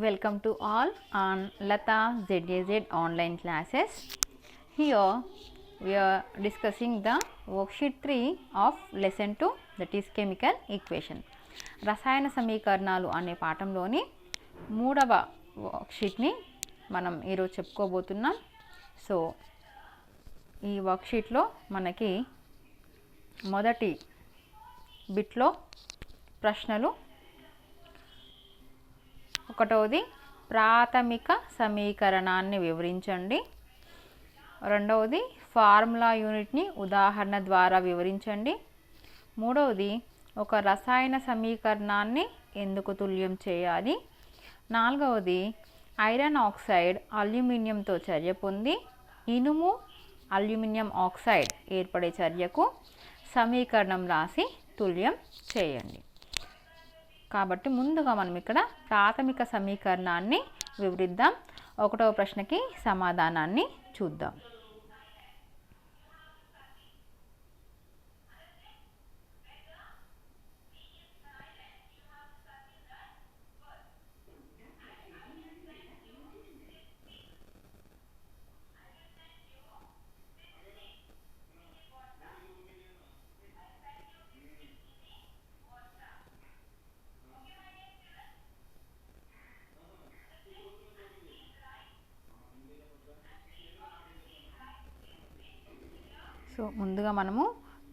Welcome to all on Lata ZAZ online classes. Here we are discussing the worksheet 3 of lesson 2, that is chemical equation. రసాయన సమీకరణాలు అనే పాఠంలోని మూడవ వర్క్షీట్ని మనం ఈరోజు చెప్పుకోబోతున్నాం. So ఈ వర్క్షీట్లో మనకి మొదటి బిట్లో ప్రశ్నలు, ఒకటవది ప్రాథమిక సమీకరణాన్ని వివరించండి, రెండవది ఫార్ములా యూనిట్ని ఉదాహరణ ద్వారా వివరించండి, మూడవది ఒక రసాయన సమీకరణాన్ని ఎందుకు తుల్యం చేయాలి, నాలుగవది ఐరన్ ఆక్సైడ్ అల్యూమినియంతో చర్య పొంది ఇనుము అల్యూమినియం ఆక్సైడ్ ఏర్పడే చర్యకు సమీకరణం రాసి తుల్యం చేయండి. కాబట్టి ముందుగా మనం ఇక్కడ ప్రాథమిక సమీకరణాన్ని వివరిద్దాం. ఒకటవ ప్రశ్నకి సమాధానాన్ని చూద్దాం. సో ముందుగా మనము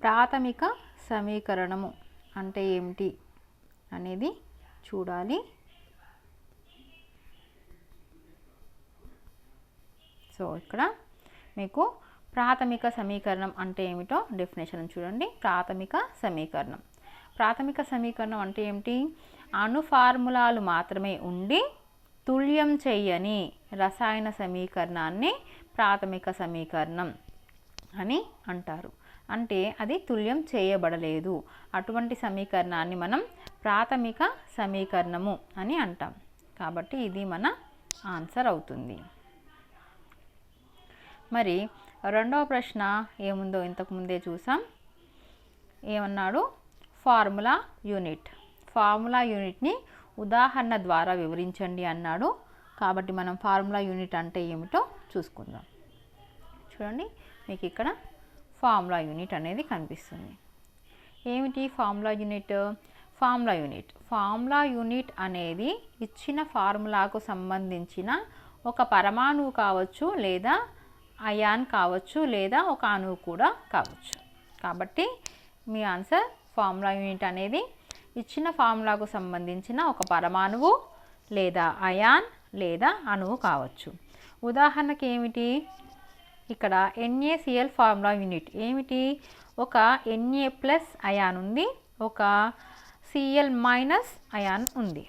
ప్రాథమిక సమీకరణము అంటే ఏమిటి అనేది చూడాలి. సో ఇక్కడ మీకు ప్రాథమిక సమీకరణం అంటే ఏమిటో డెఫినేషన్ చూడండి. ప్రాథమిక సమీకరణం అంటే ఏమిటి? అణు ఫార్ములాలు మాత్రమే ఉండి తుల్యం చేయని రసాయన సమీకరణాన్ని ప్రాథమిక సమీకరణం అని అంటారు. అంటే అది తుల్యం చేయబడలేదు, అటువంటి సమీకరణాన్ని మనం ప్రాథమిక సమీకరణము అని అంటాం. కాబట్టి ఇది మన ఆన్సర్ అవుతుంది. మరి రెండవ ప్రశ్న ఏముందో ఇంతకుముందే చూసాం. ఏమన్నాడు? ఫార్ములా యూనిట్ని ఉదాహరణ ద్వారా వివరించండి అన్నాడు. కాబట్టి మనం ఫార్ములా యూనిట్ అంటే ఏమిటో చూసుకుందాం. చూడండి, మీకు ఇక్కడ ఫార్ములా యూనిట్ అనేది కనిపిస్తుంది. ఏమిటి ఫార్ములా యూనిట్? ఫార్ములా యూనిట్ అనేది ఇచ్చిన ఫార్ములాకు సంబంధించిన ఒక పరమాణువు కావచ్చు, లేదా అయాన్ కావచ్చు, లేదా ఒక అణువు కూడా కావచ్చు. కాబట్టి మీ ఆన్సర్ ఫార్ములా యూనిట్ అనేది ఇచ్చిన ఫార్ములాకు సంబంధించిన ఒక పరమాణువు, లేదా అయాన్, లేదా అణువు కావచ్చు. ఉదాహరణకి ఏమిటి? ఇక్కడ NaCl ఫార్ములా యూనిట్ ఏమిటి? ఒక Na+ అయాన్ ఉంది, ఒక Cl- అయాన్ ఉంది.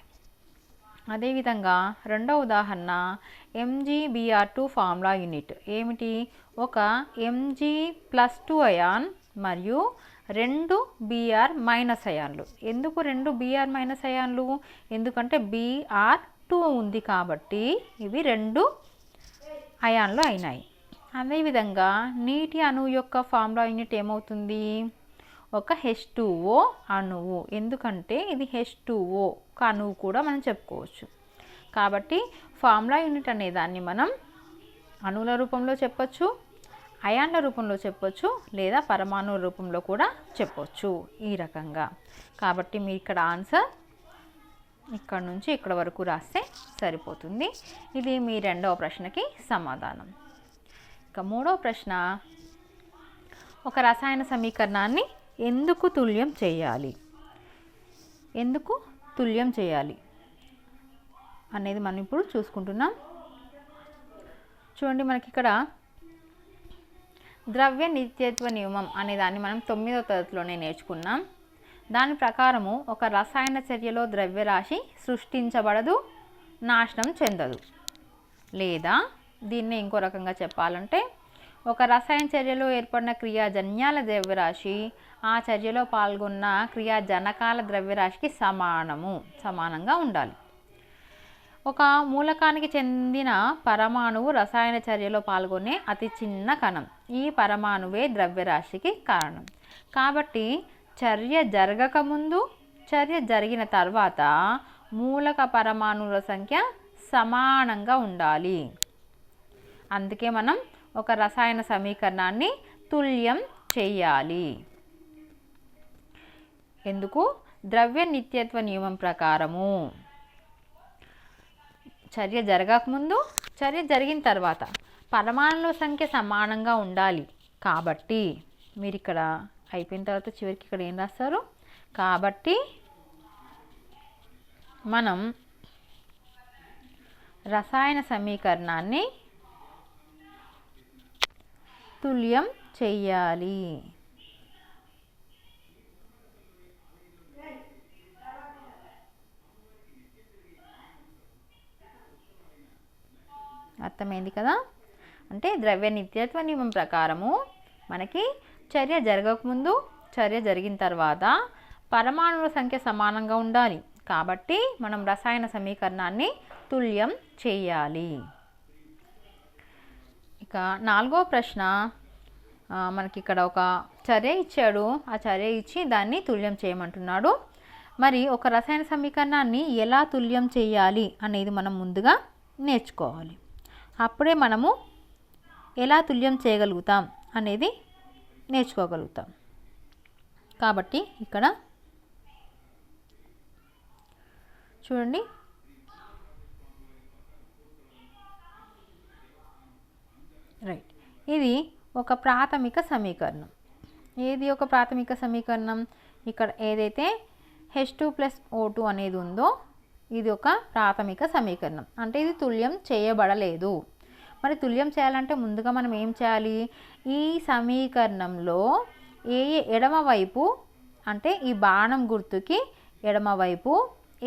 అదేవిధంగా రెండవ ఉదాహరణ MgBr2 ఫార్ములా యూనిట్ ఏమిటి? ఒక Mg+2 అయాన్ మరియు 2 Br- అయాన్లు. ఎందుకు 2 Br- అయాన్లు? ఎందుకంటే Br2 ఉంది కాబట్టి ఇవి 2 అయాన్లు అయినాయి. అదేవిధంగా నీటి అణువు యొక్క ఫార్ములా యూనిట్ ఏమవుతుంది? ఒక H2O అణువు. ఎందుకంటే ఇది H2O ఒక అణువు కూడా మనం చెప్పుకోవచ్చు. కాబట్టి ఫార్ములా యూనిట్ అనే దాన్ని మనం అణువుల రూపంలో చెప్పొచ్చు, అయాన్ల రూపంలో చెప్పొచ్చు, లేదా పరమాణువుల రూపంలో కూడా చెప్పొచ్చు ఈ రకంగా. కాబట్టి మీ ఇక్కడ ఆన్సర్ ఇక్కడ నుంచి ఇక్కడ వరకు రాస్తే సరిపోతుంది. ఇది మీ రెండవ ప్రశ్నకి సమాధానం. ఇక మూడవ ప్రశ్న, ఒక రసాయన సమీకరణాన్ని ఎందుకు తుల్యం చేయాలి అనేది మనం ఇప్పుడు చూసుకుంటున్నాం. చూడండి, మనకి ఇక్కడ ద్రవ్య నిత్యత్వ నియమం అనే దాన్ని మనం 9వ తరగతిలోనే నేర్చుకున్నాం. దాని ప్రకారము ఒక రసాయన చర్యలో ద్రవ్యరాశి సృష్టించబడదు, నాశనం చెందదు. లేదా దీన్ని ఇంకో రకంగా చెప్పాలంటే, ఒక రసాయన చర్యలో ఏర్పడిన క్రియాజన్యాల ద్రవ్యరాశి ఆ చర్యలో పాల్గొన్న క్రియాజనకాల ద్రవ్యరాశికి సమానంగా ఉండాలి. ఒక మూలకానికి చెందిన పరమాణువు రసాయన చర్యలో పాల్గొనే అతి చిన్న కణం. ఈ పరమాణువే ద్రవ్యరాశికి కారణం. కాబట్టి చర్య జరగకముందు, చర్య జరిగిన తర్వాత మూలక పరమాణువుల సంఖ్య సమానంగా ఉండాలి. అందుకే మనం ఒక రసాయన సమీకరణాన్ని తుల్యం చేయాలి. ఎందుకు? ద్రవ్య నిత్యత్వ నియమం ప్రకారము చర్య జరగకముందు, చర్య జరిగిన తర్వాత పరమాణువుల సంఖ్య సమానంగా ఉండాలి. కాబట్టి మీరు ఇక్కడ అయిపోయిన తర్వాత చివరికి ఇక్కడ ఏం రాస్తారు? కాబట్టి మనం రసాయన సమీకరణాన్ని తుల్యం చెయ్యాలి. అర్థమైంది కదా? అంటే ద్రవ్య నిత్యత్వ నియమం ప్రకారము మనకి చర్య జరగకముందు, చర్య జరిగిన తర్వాత పరమాణువుల సంఖ్య సమానంగా ఉండాలి. కాబట్టి మనం రసాయన సమీకరణాన్ని తుల్యం చేయాలి. ఇక 4వ ప్రశ్న, మనకి ఇక్కడ ఒక చర్య ఇచ్చాడు. ఆ చర్య ఇచ్చి దాన్ని తుల్యం చేయమంటున్నాడు. మరి ఒక రసాయన సమీకరణాన్ని ఎలా తుల్యం చేయాలి అనేది మనం ముందుగా నేర్చుకోవాలి. అప్పుడే మనము ఎలా తుల్యం చేయగలుగుతాం అనేది నేర్చుకోగలుగుతాం. కాబట్టి ఇక్కడ చూడండి, రైట్, ఇది ఒక ప్రాథమిక సమీకరణం. ఏది ఒక ప్రాథమిక సమీకరణం? ఇక్కడ ఏదైతే H2+O2 అనేది ఉందో ఇది ఒక ప్రాథమిక సమీకరణం. అంటే ఇది తుల్యం చేయబడలేదు. మరి తుల్యం చేయాలంటే ముందుగా మనం ఏం చేయాలి? ఈ సమీకరణంలో ఏ ఎడమవైపు, అంటే ఈ బాణం గుర్తుకి ఎడమవైపు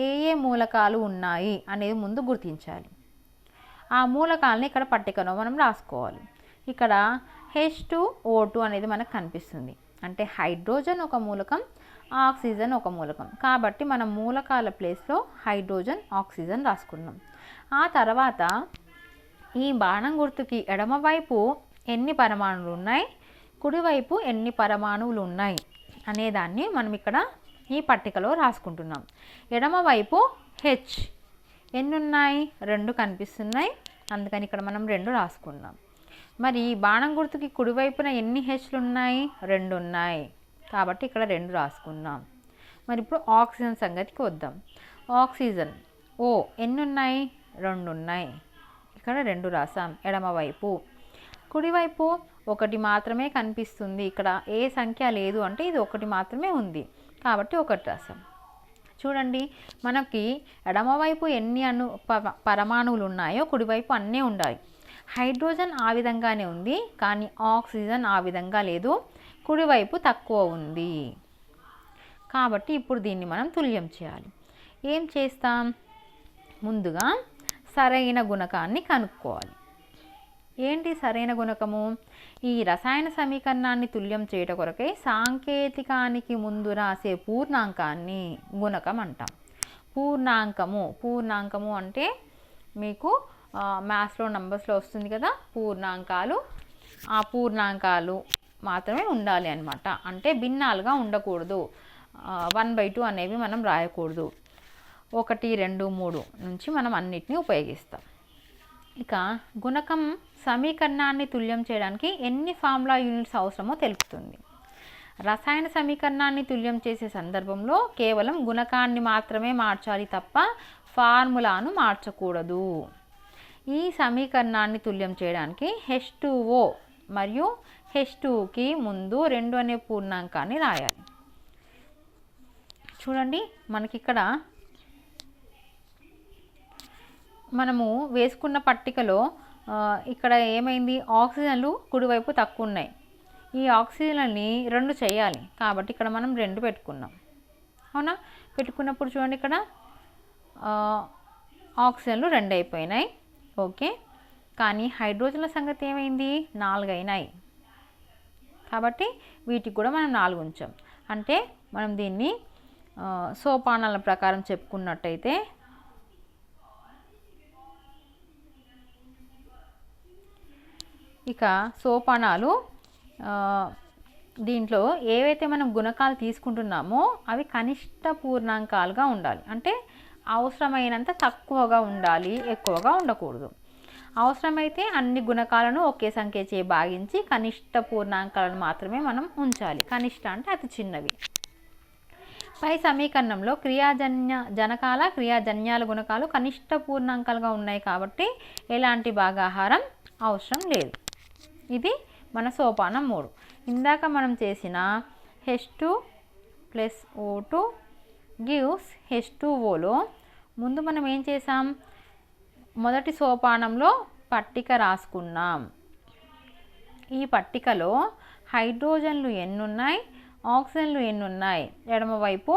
ఏ మూలకాలు ఉన్నాయి అనేది ముందు గుర్తించాలి. ఆ మూలకాలని ఇక్కడ పట్టికలో మనం రాసుకోవాలి. ఇక్కడ H2O2 అనేది మనకు కనిపిస్తుంది. అంటే హైడ్రోజన్ ఒక మూలకం, ఆక్సిజన్ ఒక మూలకం. కాబట్టి మనం మూలకాల ప్లేస్లో హైడ్రోజన్, ఆక్సిజన్ రాసుకున్నాం. ఆ తర్వాత ఈ బాణం గుర్తుకి ఎడమవైపు ఎన్ని పరమాణువులు ఉన్నాయి, కుడివైపు ఎన్ని పరమాణువులు ఉన్నాయి అనేదాన్ని మనం ఇక్కడ ఈ పట్టికలో రాసుకుంటున్నాం. ఎడమవైపు H ఎన్ని ఉన్నాయి? 2 కనిపిస్తున్నాయి. అందుకని ఇక్కడ మనం 2 రాసుకున్నాం. మరి ఈ బాణం గుర్తుకి కుడివైపున ఎన్ని Hలు ఉన్నాయి? 2 ఉన్నాయి. కాబట్టి ఇక్కడ 2 రాసుకున్నాం. మరి ఇప్పుడు ఆక్సిజన్ సంగతికి వద్దాం. ఆక్సిజన్ O ఎన్ని ఉన్నాయి? 2 ఉన్నాయి. ఇక్కడ 2 రాసాం ఎడమవైపు. కుడివైపు 1 మాత్రమే కనిపిస్తుంది. ఇక్కడ ఏ సంఖ్య లేదు, అంటే ఇది 1 మాత్రమే ఉంది. కాబట్టి 1 రాసాం. చూడండి, మనకి ఎడమవైపు ఎన్ని పరమాణువులు ఉన్నాయో కుడివైపు అన్నీ ఉండాలి. హైడ్రోజన్ ఆ విధంగానే ఉంది, కానీ ఆక్సిజన్ ఆ విధంగా లేదు, కుడివైపు తక్కువ ఉంది. కాబట్టి ఇప్పుడు దీన్ని మనం తుల్యం చేయాలి. ఏం చేస్తాం? ముందుగా సరైన గుణకాన్ని కనుక్కోవాలి. ఏంటి సరైన గుణకము? ఈ రసాయన సమీకరణాన్ని తుల్యం చేయట కొరకై సాంకేతికానికి ముందు రాసే పూర్ణాంకాన్ని గుణకం అంటాం. పూర్ణాంకము అంటే మీకు మ్యాథ్స్లో నంబర్స్లో వస్తుంది కదా, పూర్ణాంకాలు. ఆ పూర్ణాంకాలు మాత్రమే ఉండాలి అన్నమాట. అంటే భిన్నాలుగా ఉండకూడదు. 1/2 అనేవి మనం రాయకూడదు. 1, 2, 3 నుంచి మనం అన్నిటినీ ఉపయోగిస్తాం. ఇక గుణకం సమీకరణాన్ని తుల్యం చేయడానికి ఎన్ని ఫార్ములా యూనిట్స్ అవసరమో తెలుపుతుంది. రసాయన సమీకరణాన్ని తుల్యం చేసే సందర్భంలో కేవలం గుణకాన్ని మాత్రమే మార్చాలి తప్ప ఫార్ములాను మార్చకూడదు. ఈ సమీకరణాన్ని తుల్యం చేయడానికి H2O మరియు H2కి ముందు 2 అనే పూర్ణాంకాన్ని రాయాలి. చూడండి, మనకిక్కడ మనము వేసుకున్న పట్టికలో ఇక్కడ ఏమైంది? ఆక్సిజన్లు కుడివైపు తక్కువ ఉన్నాయి. ఈ ఆక్సిజన్లని 2 చేయాలి. కాబట్టి ఇక్కడ మనం 2 పెట్టుకున్నాం. అవునా? పెట్టుకున్నప్పుడు చూడండి, ఇక్కడ ఆక్సిజన్లు 2 అయిపోయినాయి. ఓకే, కానీ హైడ్రోజన్ల సంగతి ఏమైంది? 4 అయినాయి. కాబట్టి వీటికి కూడా మనం 4 ఉంచాం. అంటే మనం దీన్ని సోపానాల ప్రకారం చెప్పుకున్నట్టయితే ఇక సోపానాలు దీంట్లో ఏవైతే మనం గుణకాలు తీసుకుంటున్నామో అవి కనిష్ట పూర్ణాంకాలుగా ఉండాలి. అంటే అవసరమైనంత తక్కువగా ఉండాలి, ఎక్కువగా ఉండకూడదు. అవసరమైతే అన్ని గుణకాలను ఒకే సంఖ్యచే భాగించి కనిష్ట పూర్ణాంకాలను మాత్రమే మనం ఉంచాలి. కనిష్ట అంటే అతి చిన్నవి. పై సమీకరణంలో జనకాల క్రియాజన్యాల గుణకాలు కనిష్ట పూర్ణాంకాలుగా ఉన్నాయి కాబట్టి ఎలాంటి భాగాహారం అవసరం లేదు. ఇది మన సోపానం 3. ఇందాక మనం చేసిన H2 + O2 గివ్స్ H2Oలో ముందు మనం ఏం చేసాం, మొదటి సోపానంలో పట్టిక రాసుకున్నాం. ఈ పట్టికలో హైడ్రోజన్లు ఎన్ని ఉన్నాయి, ఆక్సిజన్లు ఎన్ని ఉన్నాయి, ఎడమవైపు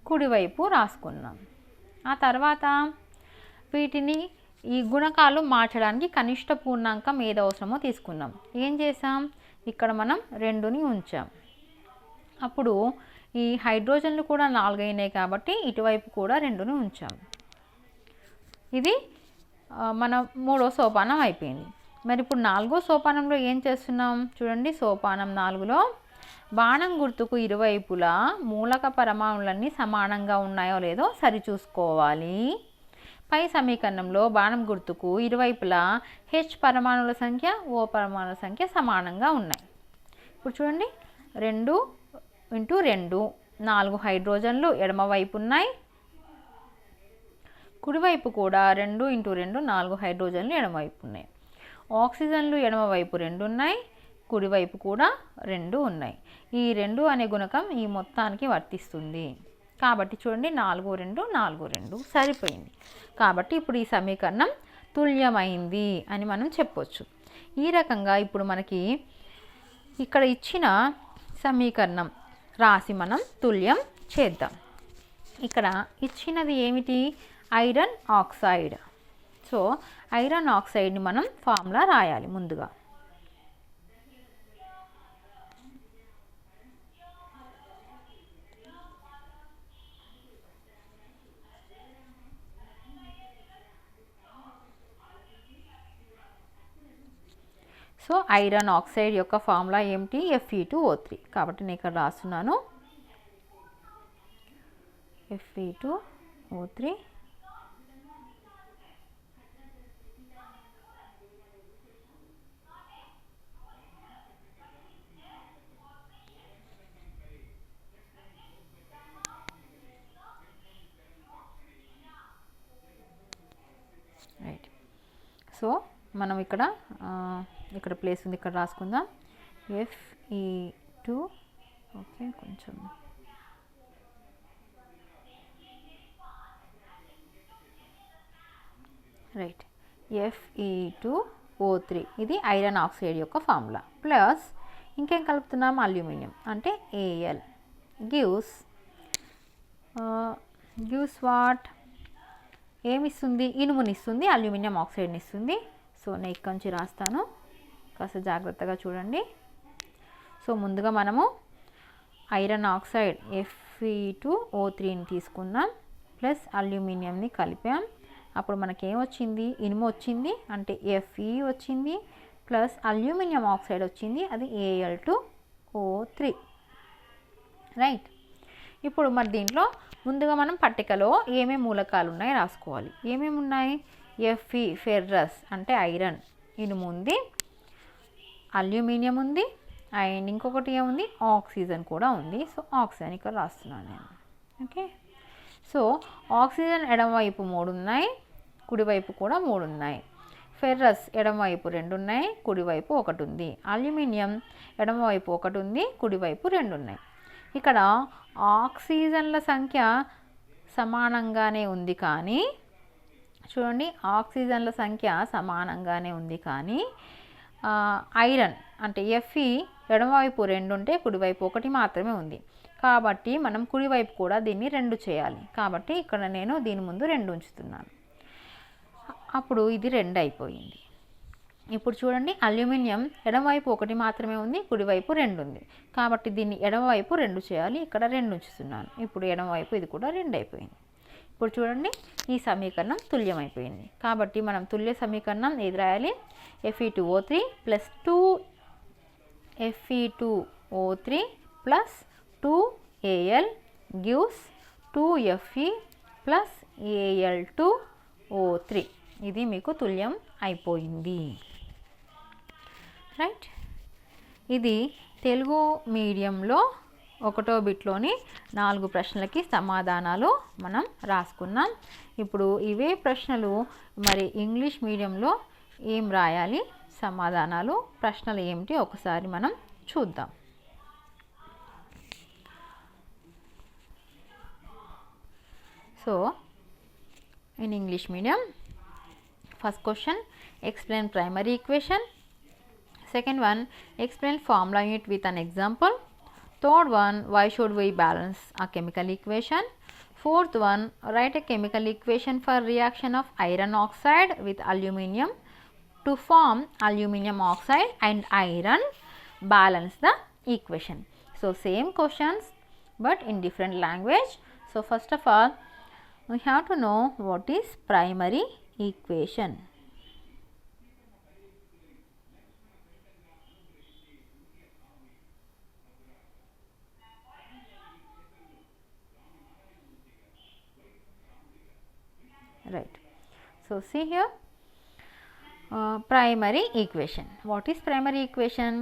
కుడివైపు రాసుకున్నాం. ఆ తర్వాత వీటిని ఈ గుణకాలు మార్చడానికి కనిష్ట పూర్ణాంకం ఏది అవసరమో తీసుకున్నాం. ఏం చేసాం, ఇక్కడ మనం 2ని ఉంచాం. అప్పుడు ఈ హైడ్రోజన్లు కూడా 4 అయినాయి కాబట్టి ఇటువైపు కూడా 2ని ఉంచాం. ఇది మన 3వ సోపానం అయిపోయింది. మరి ఇప్పుడు 4వ సోపానంలో ఏం చేస్తున్నాం చూడండి. సోపానం 4లో బాణం గుర్తుకు ఇరువైపులా మూలక పరమాణులన్నీ సమానంగా ఉన్నాయో లేదో సరిచూసుకోవాలి. పై సమీకరణంలో బాణం గుర్తుకు ఇరువైపులా H పరమాణుల సంఖ్య, O పరమాణుల సంఖ్య సమానంగా ఉన్నాయి. ఇప్పుడు చూడండి 2 × 2 4 హైడ్రోజన్లు ఎడమవైపు ఉన్నాయి, కుడివైపు కూడా 2 × 2 4 హైడ్రోజన్లు ఎడమవైపు ఉన్నాయి. ఆక్సిజన్లు ఎడమవైపు 2 ఉన్నాయి, కుడివైపు కూడా 2 ఉన్నాయి. ఈ 2 అనే గుణకం ఈ మొత్తానికి వర్తిస్తుంది కాబట్టి చూడండి 4 2 4 2 సరిపోయింది. కాబట్టి ఇప్పుడు ఈ సమీకరణం తుల్యమైంది అని మనం చెప్పొచ్చు. ఈ రకంగా ఇప్పుడు మనకి ఇక్కడ ఇచ్చిన సమీకరణం రాసి మనం తుల్యం చేద్దాం. ఇక్కడ ఇచ్చినది ఏమిటి, ఐరన్ ఆక్సైడ్. సో ఐరన్ ఆక్సైడ్ని మనం ఫార్ములా రాయాలి ముందుగా. సో ఐరన్ ఆక్సైడ్ యొక్క ఫార్ములా ఏమిటి, Fe2O3. కాబట్టి నేను ఇక్కడ రాస్తున్నాను Fe2O3 రైట్. సో మనం ఇక్కడ ప్లేస్ ఉంది, ఇక్కడ రాసుకుందాం Fe2. ఓకే కొంచెం రైట్. Fe2O3 ఇది ఐరన్ ఆక్సైడ్ యొక్క ఫార్ములా. ప్లస్ ఇంకేం కలుపుతున్నాం, అల్యూమినియం అంటే Al గివ్స్ వాట్ ఏమిస్తుంది, ఇనుమునిస్తుంది, అల్యూమినియం ఆక్సైడ్ని ఇస్తుంది. సో నేను ఇక్కడ నుంచి రాస్తాను, కాస్త జాగ్రత్తగా చూడండి. సో ముందుగా మనము ఐరన్ ఆక్సైడ్ Fe2O3ని తీసుకున్నాం, ప్లస్ అల్యూమినియంని కలిపాం. అప్పుడు మనకేం వచ్చింది, ఇనుము వచ్చింది అంటే Fe వచ్చింది, ప్లస్ అల్యూమినియం ఆక్సైడ్ వచ్చింది, అది Al2O3 రైట్. ఇప్పుడు మరి దీంట్లో ముందుగా మనం పట్టికలో ఏమేమి మూలకాలు ఉన్నాయి రాసుకోవాలి. ఏమేమి ఉన్నాయి, Fe ఫెర్రస్ అంటే ఐరన్, ఇనుము ఉంది, అల్యూమినియం ఉంది, అండ్ ఇంకొకటి ఏముంది, ఆక్సిజన్ కూడా ఉంది. సో ఆక్సిజన్ ఇక్కడ రాస్తున్నాను నేను. ఓకే. సో ఆక్సిజన్ ఎడమవైపు 3 ఉన్నాయి, కుడివైపు కూడా 3 ఉన్నాయి. ఫెర్రస్ ఎడమవైపు 2 ఉన్నాయి, కుడివైపు 1 ఉంది. అల్యూమినియం ఎడమవైపు 1 ఉంది, కుడివైపు 2 ఉన్నాయి. ఇక్కడ ఆక్సిజన్ల సంఖ్య సమానంగానే ఉంది కానీ చూడండి, ఆక్సిజన్ల సంఖ్య సమానంగానే ఉంది కానీ ఐరన్ అంటే Fe ఎడమవైపు 2 ఉంటే కుడివైపు 1 మాత్రమే ఉంది. కాబట్టి మనం కుడివైపు కూడా దీన్ని 2 చేయాలి. కాబట్టి ఇక్కడ నేను దీని ముందు 2 ఉంచుతున్నాను. అప్పుడు ఇది 2 అయిపోయింది. ఇప్పుడు చూడండి, అల్యూమినియం ఎడమవైపు 1 మాత్రమే ఉంది, కుడివైపు 2 ఉంది. కాబట్టి దీన్ని ఎడమవైపు 2 చేయాలి, ఇక్కడ 2 ఉంచుతున్నాను. ఇప్పుడు ఎడమవైపు ఇది కూడా 2 అయిపోయింది. ఇప్పుడు చూడండి, ఈ సమీకరణం తుల్యమైపోయింది. కాబట్టి మనం తుల్య సమీకరణం ఏది రాయాలి, Fe2O3 plus 2 Fe2O3 plus 2Al gives 2Fe plus Al2O3 ఇది మీకు తుల్యం అయిపోయింది. రైట్, ఇది తెలుగు మీడియంలో 1వ బిట్లోని 4 ప్రశ్నలకి సమాధానాలు మనం రాసుకున్నాం. ఇప్పుడు ఇవే ప్రశ్నలు మరి ఇంగ్లీష్ మీడియంలో ఏం రాయాలి, సమాధానాలు, ప్రశ్నలు ఏమిటి ఒకసారి మనం చూద్దాం. So in English medium, first question, explain primary equation. Second one, explain formula unit with an example. Third one, why should we balance a chemical equation? Fourth one, write a chemical equation for reaction of iron oxide with aluminium to form aluminium oxide and iron. Balance the equation. So same questions but in different language. So first of all, we have to know what is primary equation. Right. So see here, primary equation. What is primary equation?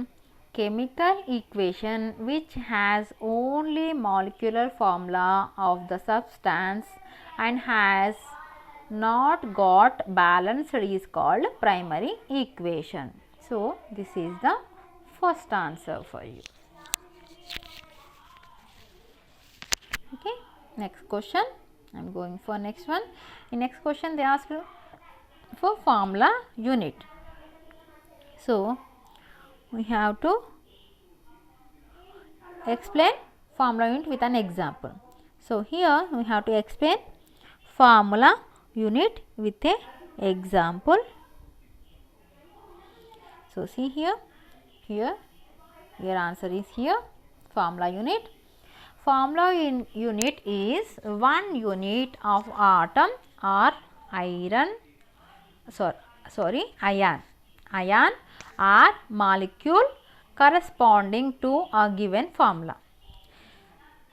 Chemical equation which has only molecular formula of the substance and has not got balanced is called primary equation. So this is the first answer for you. Okay, next question. I am going for next one. In next question they ask for formula unit. So we have to explain formula unit with an example. So here we have to explain formula unit with a example. So see here, your answer is here, formula unit. Formula unit is one unit of atom or iron ion or molecule corresponding to a given formula.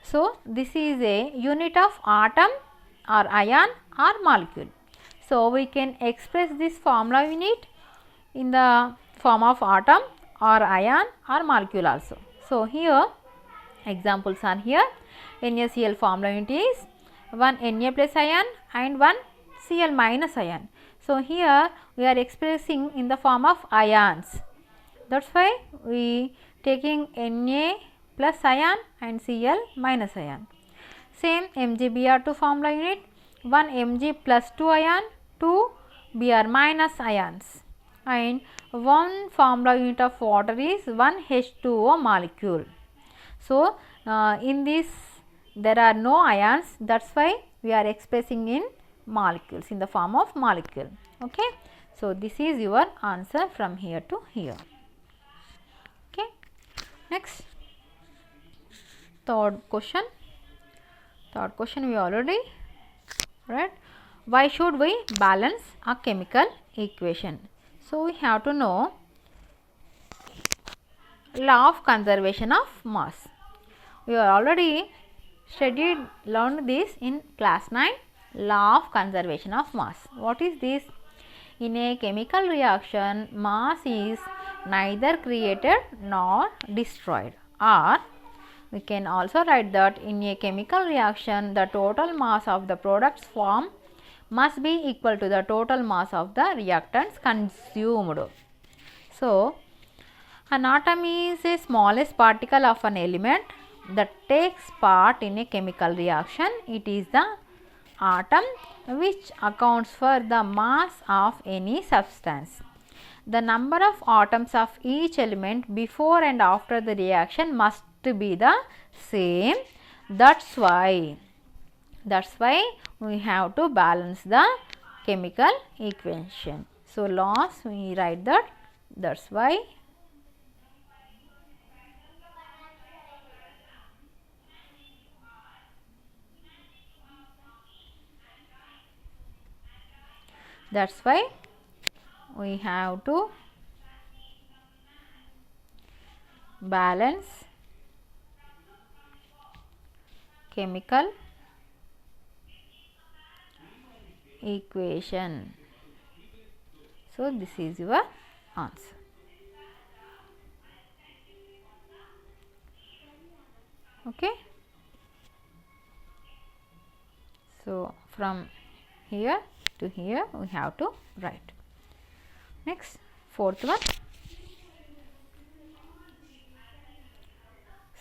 So this is a unit of atom or ion or molecule. So we can express this formula unit in the form of atom or ion or molecule also. So here examples are here. NaCl formula unit is 1 Na plus ion and 1 Cl minus ion. So here we are expressing in the form of ions. That's why we taking Na plus ion and Cl minus ion. Same MgBr2 formula unit, 1 Mg plus 2 ion, 2 Br minus ions, and one formula unit of water is 1 H2O molecule. So in this there are no ions, that's why we are expressing in molecules, in the form of molecule. Okay, so this is your answer from here to here. Okay, next, third question we already read. Why should we balance a chemical equation? So we have to know law of conservation of mass. We are already learned this in class 9, law of conservation of mass. What is this? In a chemical reaction, mass is neither created nor destroyed. Or we can also write that in a chemical reaction, the total mass of the products formed must be equal to the total mass of the reactants consumed. So an atom is a smallest particle of an element that takes part in a chemical reaction. It is the atom which accounts for the mass of any substance. The number of atoms of each element before and after the reaction must be the same. That's why we have to balance the chemical equation. So laws we write that, that's why. That's why we have to balance chemical equation. So this is your answer. Okay. So from here to here we have to write. Next, fourth one.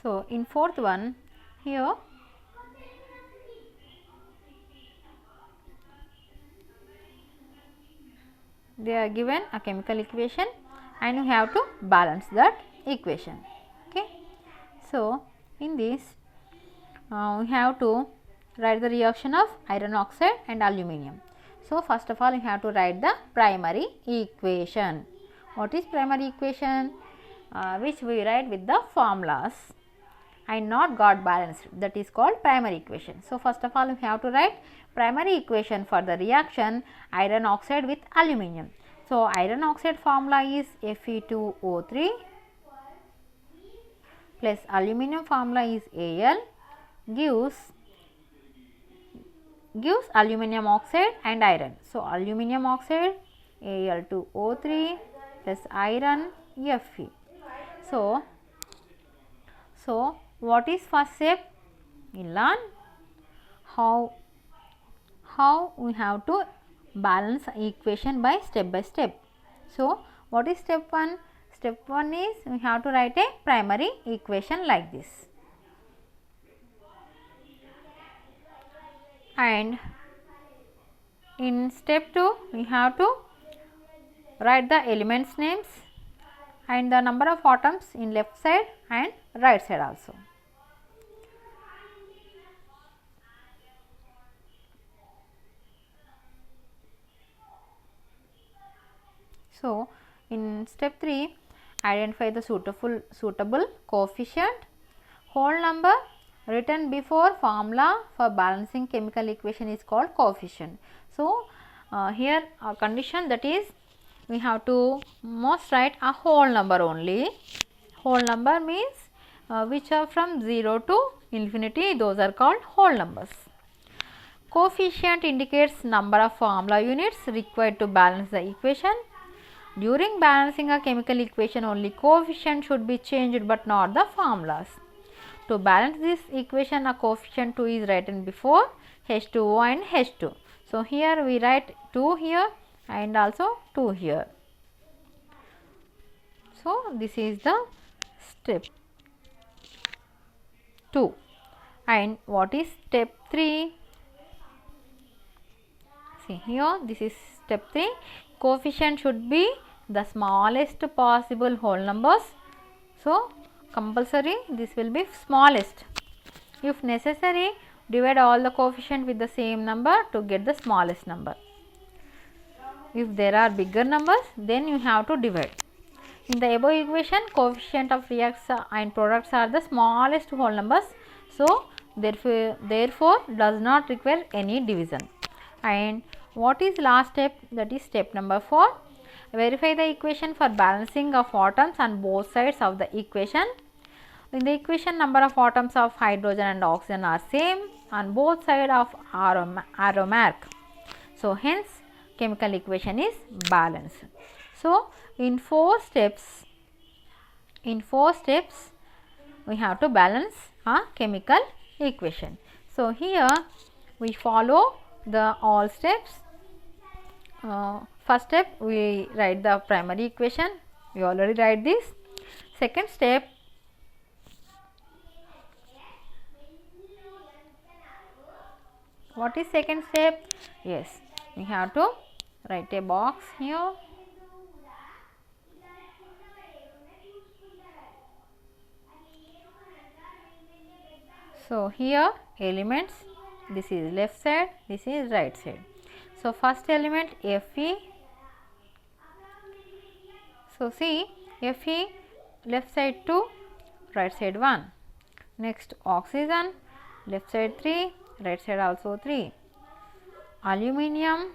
So in fourth one, here they are given a chemical equation and you have to balance that equation. Okay. So in this we have to write the reaction of iron oxide and aluminium. So first of all you have to write the primary equation. What is primary equation? Which we write with the formulas and not got balanced, that is called primary equation. So first of all you have to write primary equation for the reaction iron oxide with aluminium. So iron oxide formula is Fe2O3 plus aluminium formula is Al, gives aluminium oxide and iron. So aluminium oxide Al2O3 plus iron Fe. So what is first step? We learn how we have to balance equation by step. So what is step 1? Step 1 is we have to write a primary equation like this. And in step 2 we have to write the elements names and the number of atoms in left side and right side also. So in step 3 identify the suitable coefficient. Whole number written before formula for balancing chemical equation is called coefficient. So here a condition, that is we have to most write a whole number only. Whole number means which are from 0 to infinity, those are called whole numbers. Coefficient indicates number of formula units required to balance the equation. During balancing a chemical equation only coefficient should be changed but not the formulas. To balance this equation a coefficient 2 is written before H2O and H2. So here we write 2 here and also 2 here. So this is the step 2. And what is step 3? See here, this is step 3. Coefficient should be the smallest possible whole numbers. So compulsory this will be smallest. If necessary, divide all the coefficient with the same number to get the smallest number. If there are bigger numbers, then you have to divide. In the above equation, coefficient of reacts and products are the smallest whole numbers. So therefore does not require any division. And what is last step? That is step number 4. Verify the equation for balancing of atoms on both sides of the equation. In the equation, number of atoms of hydrogen and oxygen are same on both sides of arrow mark. So hence chemical equation is balanced. So in 4 steps we have to balance a chemical equation. So here we follow the all steps. First step we write the primary equation, we already write this. Second step, what is second step? Yes, we have to write a box here. So here elements, this is left side, this is right side. So first element Fe. So see, Fe left side 2, right side 1. Next oxygen, left side 3, right side also 3. Aluminium,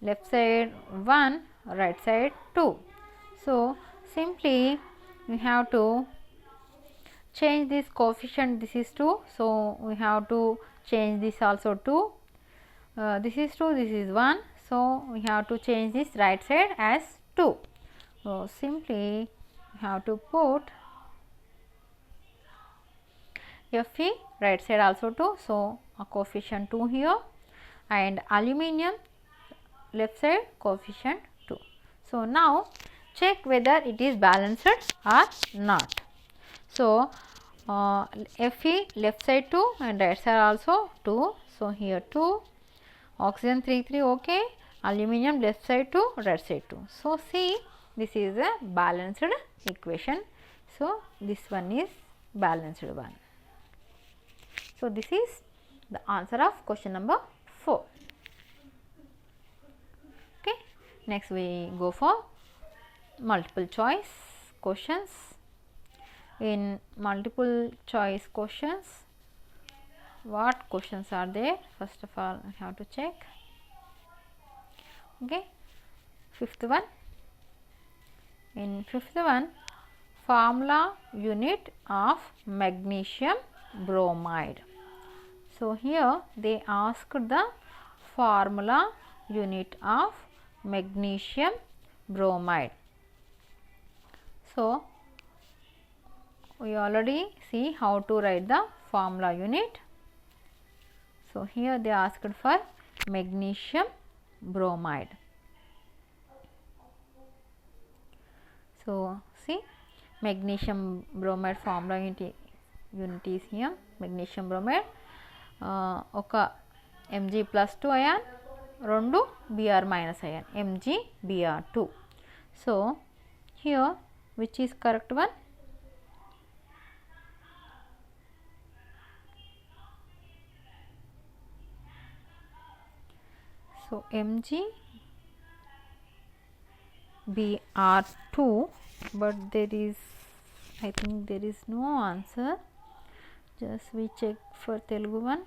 left side 1, right side 2. So simply we have to change this coefficient, this is 2. So we have to change this also 2. this is 2, this is 1. So, we have to change this right side as 2. So, simply we have to put Fe right side also 2. So, a coefficient 2 here, and aluminum left side coefficient 2. So, now check whether it is balanced or not. So, Fe left side 2 and right side also 2. So, here 2, oxygen 3 okay, aluminum left side 2, right side 2. So, see, this is a balanced equation. So, this one is balanced one. So, this is the answer of question number 4. Okay. Next we go for multiple choice questions. In multiple choice questions, what questions are there? First of all, I have to check. Okay, fifth one. In fifth one, formula unit of magnesium bromide. So, here they asked the formula unit of magnesium bromide. So, we already see how to write the formula unit. So, here they asked for magnesium bromide. So, see, magnesium bromide formula unit is here. Magnesium bromide oka Mg+2 ion, 2 Br- ion, MgBr2. So, here which is correct one? So, MgBr2, but there is, I think there is no answer. Just we check for Telugu one.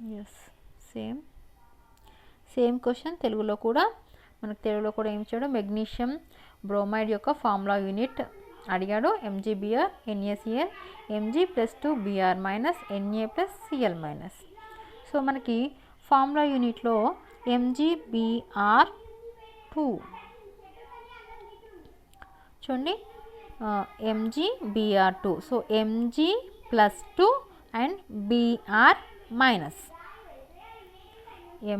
Yes, same question Telugulo kuda మనకు తెలుగులో కూడా ఏం ఇచ్చాడు, magnesium bromide యొక్క formula unit అడిగాడు. MgBr NaCl Mg+2 Br- Na+Cl-. So మనకి formula యూనిట్లో MgBr2 చూడండి, MgBr2. So Mg+2 and Br-,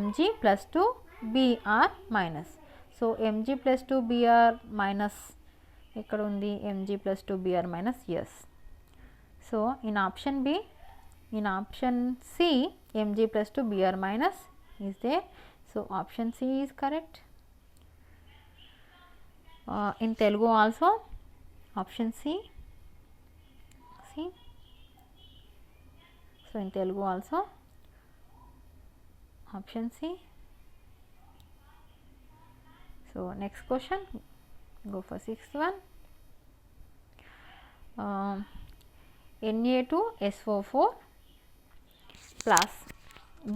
Mg+2 Br-. So Mg+2 Br- ఎక్కడ ఉంది, Mg+2 Br-, yes. So in option B, in option C, Mg+2 Br- is there. So option C is correct. In Telugu also option C. See, so in Telugu also option C. So next question, go for sixth one. Na2SO4 plus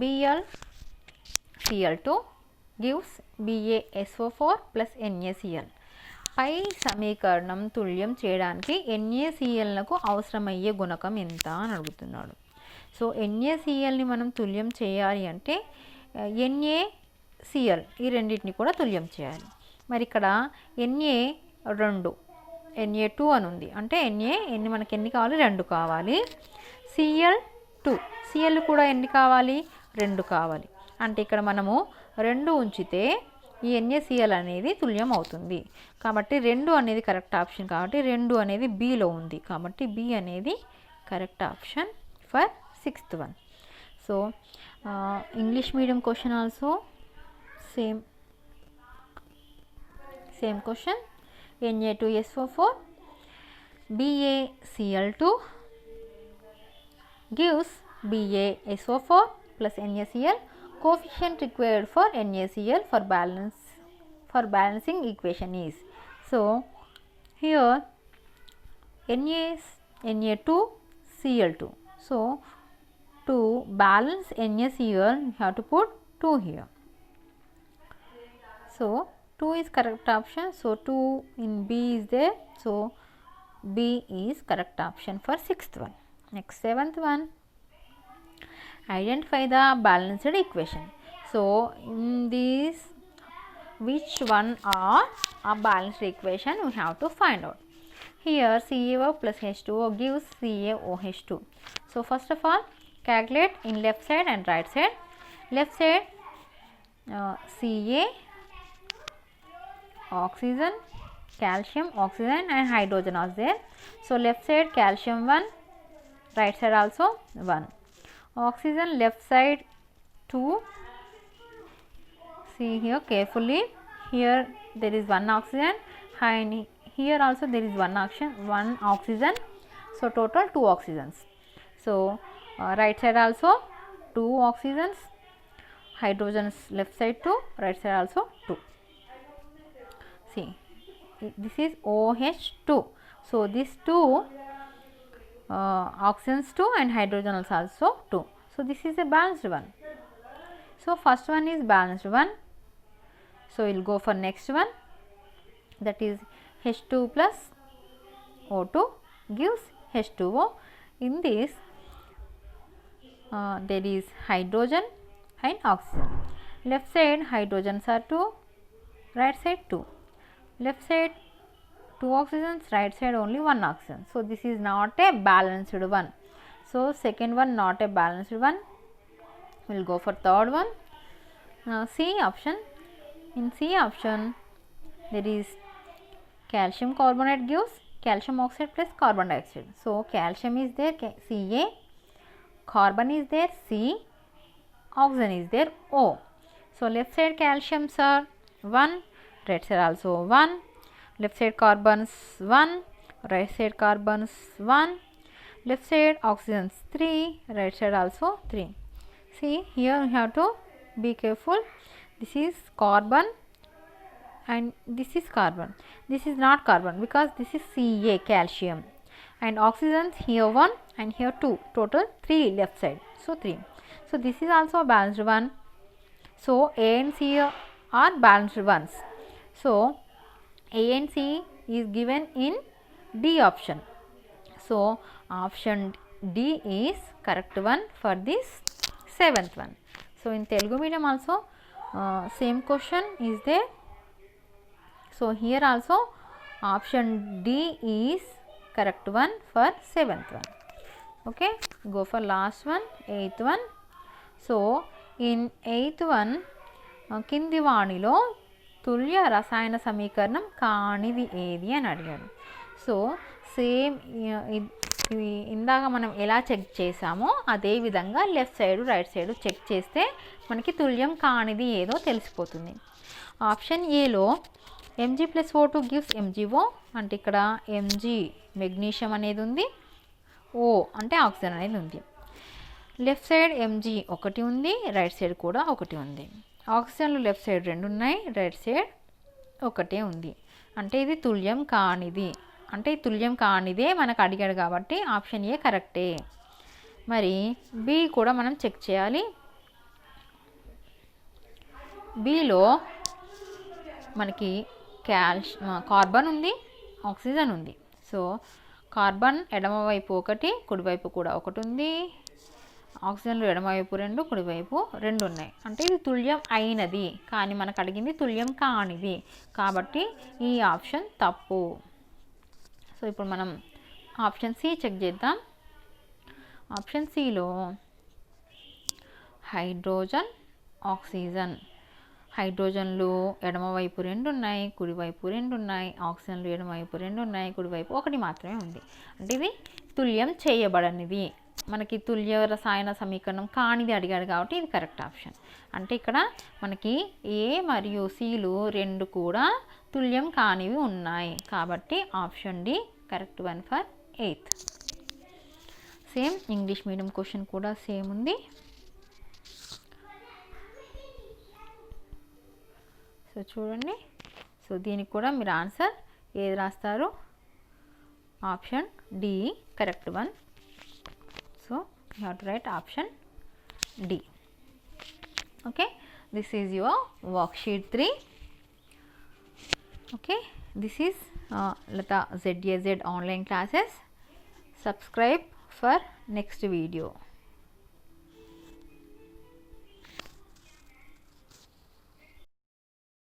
BlCl2 gives BaSO4 plus NaCl. పై సమీకరణం తుల్యం చేయడానికి NaClనకు అవసరమయ్యే గుణకం ఎంత అని అడుగుతున్నాడు. So NaClని మనం తుల్యం చేయాలి అంటే NaCl ఈ రెండింటిని కూడా తుల్యం చేయాలి. మరి ఇక్కడ Na2 అని ఉంది అంటే ఎన్ని మనకి ఎన్ని కావాలి, 2 కావాలి. Cl కూడా ఎన్ని కావాలి, 2 కావాలి. అంటే ఇక్కడ మనము 2 ఉంచితే ఈ NaCl అనేది తుల్యం అవుతుంది. కాబట్టి 2 అనేది కరెక్ట్ ఆప్షన్, కాబట్టి 2 అనేది Bలో ఉంది, కాబట్టి B అనేది correct option for sixth one. So English medium question also same question. Na2SO4 BaCl2 gives BaSO4 plus NaCl. Coefficient required for NaCl for balancing equation is. So here Na2Cl2. So to balance NaCl you have to put 2 here. So 2 is correct option. So 2 in B is there. So B is correct option for sixth one. Next seventh one. Identify the balanced equation. So in this, which one are a balanced equation we have to find out. Here CaO plus H2O gives CaOH2. So first of all, calculate in left side and right side. Left side Ca, oxygen, calcium, oxygen and hydrogen are there. So left side calcium 1, right side also 1. Oxygen left side 2. See here carefully, here there is 1 oxygen and here also there is 1 oxygen, so total 2 oxygens. So right side also 2 oxygens, hydrogens left side 2, right side also 2. See, this is OH2, so these 2 oxygens 2 and hydrogens also 2. So this is a balanced one. So first one is balanced one. So we will go for next one, that is H2 plus O2 gives H2O. In this there is hydrogen and oxygen. Left side hydrogens are 2, right side 2. Left side 2 oxygens, right side only 1 oxygen. So this is not a balanced one. So second one not a balanced one. We will go for third one. C option. In C option there is calcium carbonate gives calcium oxide plus carbon dioxide. So calcium is there Ca, carbon is there C, oxygen is there O. So left side calciums are 1, right side also 1, left side carbons 1, right side carbons 1, left side oxygens 3, right side also 3. See here you have to be careful, this is carbon and this is carbon, this is not carbon because this is Ca calcium, and oxygens here 1 and here 2, total 3 left side, so 3. So this is also a balanced one. So A and C are balanced ones. So A and C is given in D option. So option D is correct one for this 7th one. So in Telugu medium also same question is there. So here also option D is correct one for 7th one. Okay, go for last one, 8th one. So in 8th one కింది వాణిలో తుల్య రసాయన సమీకరణం కానిది ఏది అని అడిగాడు. So same ఇందాక మనం ఎలా చెక్ చేసామో అదే విధంగా left side right side check చేస్తే మనకి తుల్యం కానిది ఏదో తెలిసిపోతుంది. ఆప్షన్ ఏలో Mg+O2 గివ్స్ MgO, అంటే ఇక్కడ Mg మెగ్నీషియం అనేది ఉంది, O అంటే ఆక్సిజన్ అనేది ఉంది. లెఫ్ట్ సైడ్ Mg ఒకటి ఉంది, రైట్ సైడ్ కూడా ఒకటి ఉంది. ఆక్సిజన్లు లెఫ్ట్ సైడ్ 2 ఉన్నాయి, రైట్ సైడ్ ఒకటే ఉంది. అంటే ఇది తుల్యం కానిది, అంటే ఈ తుల్యం కానిదే మనకు అడిగాడు కాబట్టి ఆప్షన్ ఏ కరెక్టే. మరి బి కూడా మనం చెక్ చేయాలి. బిలో మనకి కార్బన్ ఉంది, ఆక్సిజన్ ఉంది. సో కార్బన్ ఎడమవైపు ఒకటి, కుడివైపు కూడా ఒకటి ఉంది. ఆక్సిజన్లు ఎడమవైపు 2, కుడివైపు 2 ఉన్నాయి. అంటే ఇది తుల్యం అయినది, కానీ మనకు అడిగింది తుల్యం కానిది కాబట్టి ఈ ఆప్షన్ తప్పు. సో ఇప్పుడు మనం ఆప్షన్ సి చెక్ చేద్దాం. ఆప్షన్ సిలో హైడ్రోజన్, ఆక్సిజన్, హైడ్రోజన్లు ఎడమవైపు 2 ఉన్నాయి, కుడివైపు 2 ఉన్నాయి. ఆక్సిజన్లు ఎడమవైపు 2 ఉన్నాయి, కుడివైపు ఒకటి మాత్రమే ఉంది. అంటే ఇది తుల్యం చేయబడనిది, మనకి తుల్య రసాయన సమీకరణం కానిది అడిగాడు కాబట్టి ఇది కరెక్ట్ ఆప్షన్. అంటే ఇక్కడ మనకి ఏ మరియు సిలు 2 కూడా తుల్యం కానివి ఉన్నాయి కాబట్టి option D correct one for 8th. Same English medium question కూడా సేమ్ ఉంది. సో చూడండి, సో దీనికి కూడా మీరు ఆన్సర్ ఏది రాస్తారు, option D correct one. So you have to write option D. Okay, this is your worksheet 3. Okay, this is Lata ZAZ online classes. Subscribe for next video.